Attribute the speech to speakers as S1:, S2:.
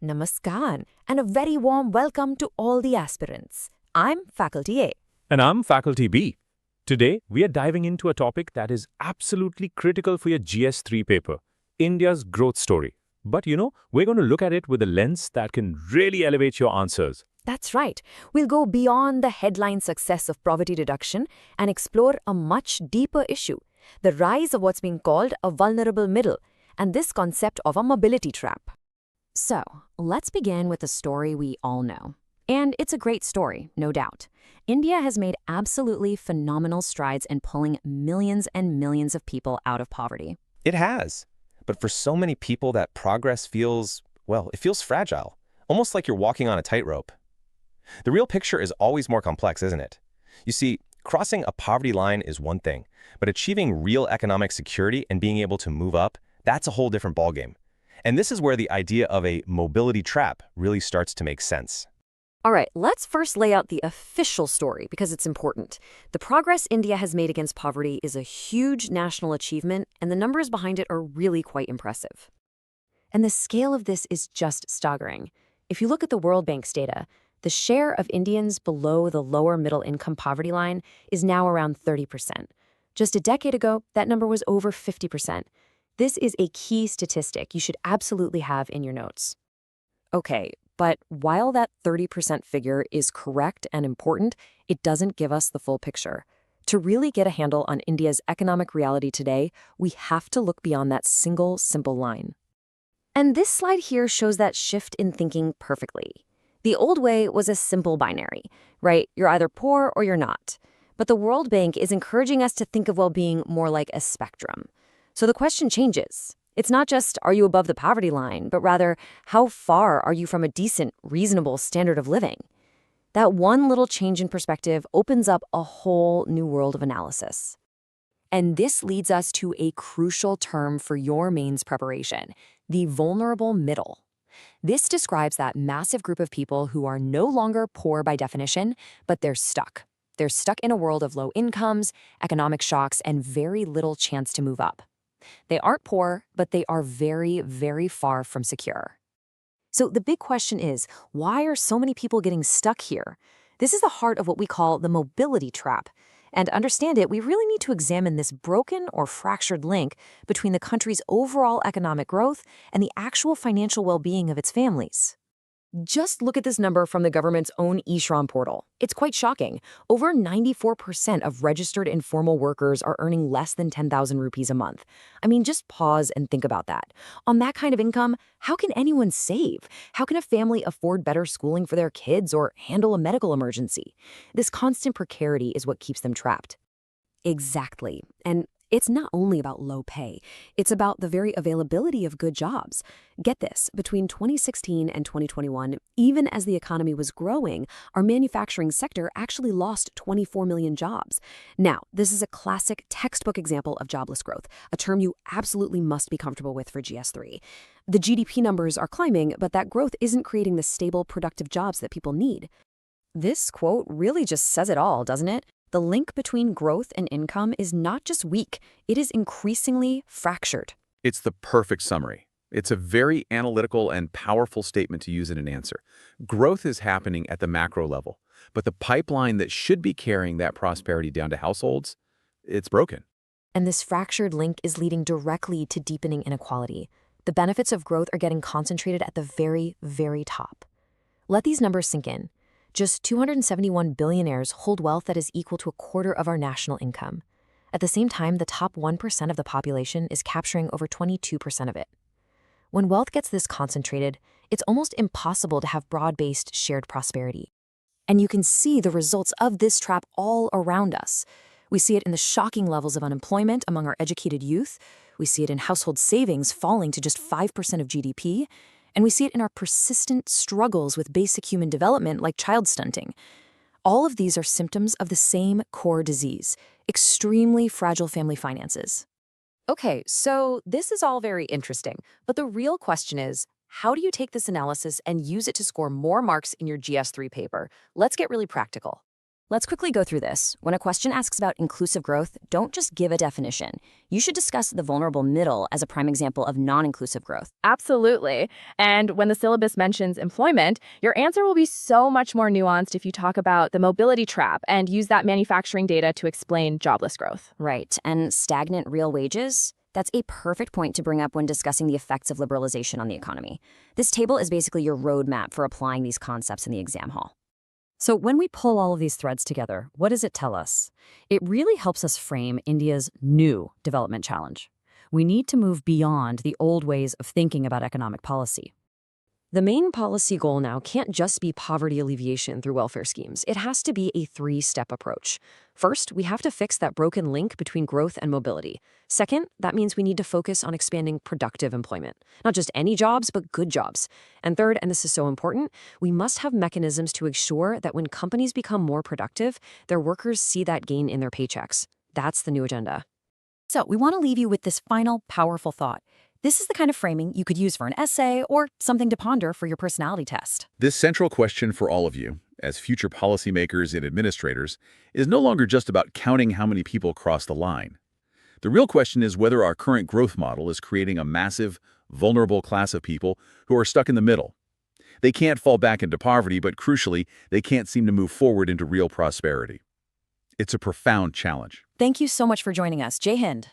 S1: Namaskar, and a very warm welcome to all the aspirants. I'm Faculty A.
S2: And I'm Faculty B. Today, we are diving into a topic that is absolutely critical for your GS3 paper, India's growth story. But we're going to look at it with a lens that can really elevate your answers.
S1: That's right. We'll go beyond the headline success of poverty reduction and explore a much deeper issue, the rise of what's being called a vulnerable middle, and this concept of a mobility trap. So, let's begin with a story we all know. And it's a great story, no doubt. India has made absolutely phenomenal strides in pulling millions and millions of people out of poverty.
S3: It has. But for so many people, that progress feels, it feels fragile, almost like you're walking on a tightrope. The real picture is always more complex, isn't it? You see, crossing a poverty line is one thing, but achieving real economic security and being able to move up, that's a whole different ballgame. And this is where the idea of a mobility trap really starts to make sense.
S1: All right, let's first lay out the official story because it's important. The progress India has made against poverty is a huge national achievement, and the numbers behind it are really quite impressive. And the scale of this is just staggering. If you look at the World Bank's data, the share of Indians below the lower middle income poverty line is now around 30%. Just a decade ago, that number was over 50%. This is a key statistic you should absolutely have in your notes. Okay, but while that 30% figure is correct and important, it doesn't give us the full picture. To really get a handle on India's economic reality today, we have to look beyond that single, simple line. And this slide here shows that shift in thinking perfectly. The old way was a simple binary, right? You're either poor or you're not. But the World Bank is encouraging us to think of well-being more like a spectrum. So the question changes. It's not just, are you above the poverty line, but rather, how far are you from a decent, reasonable standard of living? That one little change in perspective opens up a whole new world of analysis. And this leads us to a crucial term for your mains preparation, the vulnerable middle. This describes that massive group of people who are no longer poor by definition, but they're stuck. They're stuck in a world of low incomes, economic shocks, and very little chance to move up. They aren't poor, but they are very, very far from secure. So the big question is, why are so many people getting stuck here? This is the heart of what we call the mobility trap. And to understand it, we really need to examine this broken or fractured link between the country's overall economic growth and the actual financial well-being of its families. Just look at this number from the government's own eShram portal. It's quite shocking. Over 94% of registered informal workers are earning less than 10,000 rupees a month. I mean, just pause and think about that. On that kind of income, how can anyone save? How can a family afford better schooling for their kids or handle a medical emergency? This constant precarity is what keeps them trapped. Exactly. And it's not only about low pay, it's about the very availability of good jobs. Get this, between 2016 and 2021, even as the economy was growing, our manufacturing sector actually lost 24 million jobs. Now, this is a classic textbook example of jobless growth, a term you absolutely must be comfortable with for GS3. The GDP numbers are climbing, but that growth isn't creating the stable, productive jobs that people need. This quote really just says it all, doesn't it? The link between growth and income is not just weak, it is increasingly fractured.
S4: It's the perfect summary. It's a very analytical and powerful statement to use in an answer. Growth is happening at the macro level, but the pipeline that should be carrying that prosperity down to households, it's broken.
S1: And this fractured link is leading directly to deepening inequality. The benefits of growth are getting concentrated at the very, very top. Let these numbers sink in. Just 271 billionaires hold wealth that is equal to a quarter of our national income. At the same time, the top 1% of the population is capturing over 22% of it. When wealth gets this concentrated, it's almost impossible to have broad-based shared prosperity. And you can see the results of this trap all around us. We see it in the shocking levels of unemployment among our educated youth. We see it in household savings falling to just 5% of GDP. And we see it in our persistent struggles with basic human development like child stunting. All of these are symptoms of the same core disease, extremely fragile family finances. Okay, so this is all very interesting, but the real question is, how do you take this analysis and use it to score more marks in your GS3 paper? Let's get really practical.
S5: Let's quickly go through this. When a question asks about inclusive growth, don't just give a definition. You should discuss the vulnerable middle as a prime example of non-inclusive growth.
S6: Absolutely. And when the syllabus mentions employment, your answer will be so much more nuanced if you talk about the mobility trap and use that manufacturing data to explain jobless growth.
S5: Right. And stagnant real wages? That's a perfect point to bring up when discussing the effects of liberalization on the economy. This table is basically your roadmap for applying these concepts in the exam hall.
S1: So when we pull all of these threads together, what does it tell us? It really helps us frame India's new development challenge. We need to move beyond the old ways of thinking about economic policy. The main policy goal now can't just be poverty alleviation through welfare schemes. It has to be a three-step approach. First, we have to fix that broken link between growth and mobility. Second, that means we need to focus on expanding productive employment. Not just any jobs, but good jobs. And third, and this is so important, we must have mechanisms to ensure that when companies become more productive, their workers see that gain in their paychecks. That's the new agenda.
S7: So we want to leave you with this final, powerful thought. This is the kind of framing you could use for an essay or something to ponder for your personality test.
S4: This central question for all of you, as future policymakers and administrators, is no longer just about counting how many people cross the line. The real question is whether our current growth model is creating a massive, vulnerable class of people who are stuck in the middle. They can't fall back into poverty, but crucially, they can't seem to move forward into real prosperity. It's a profound challenge.
S7: Thank you so much for joining us. Jai Hind.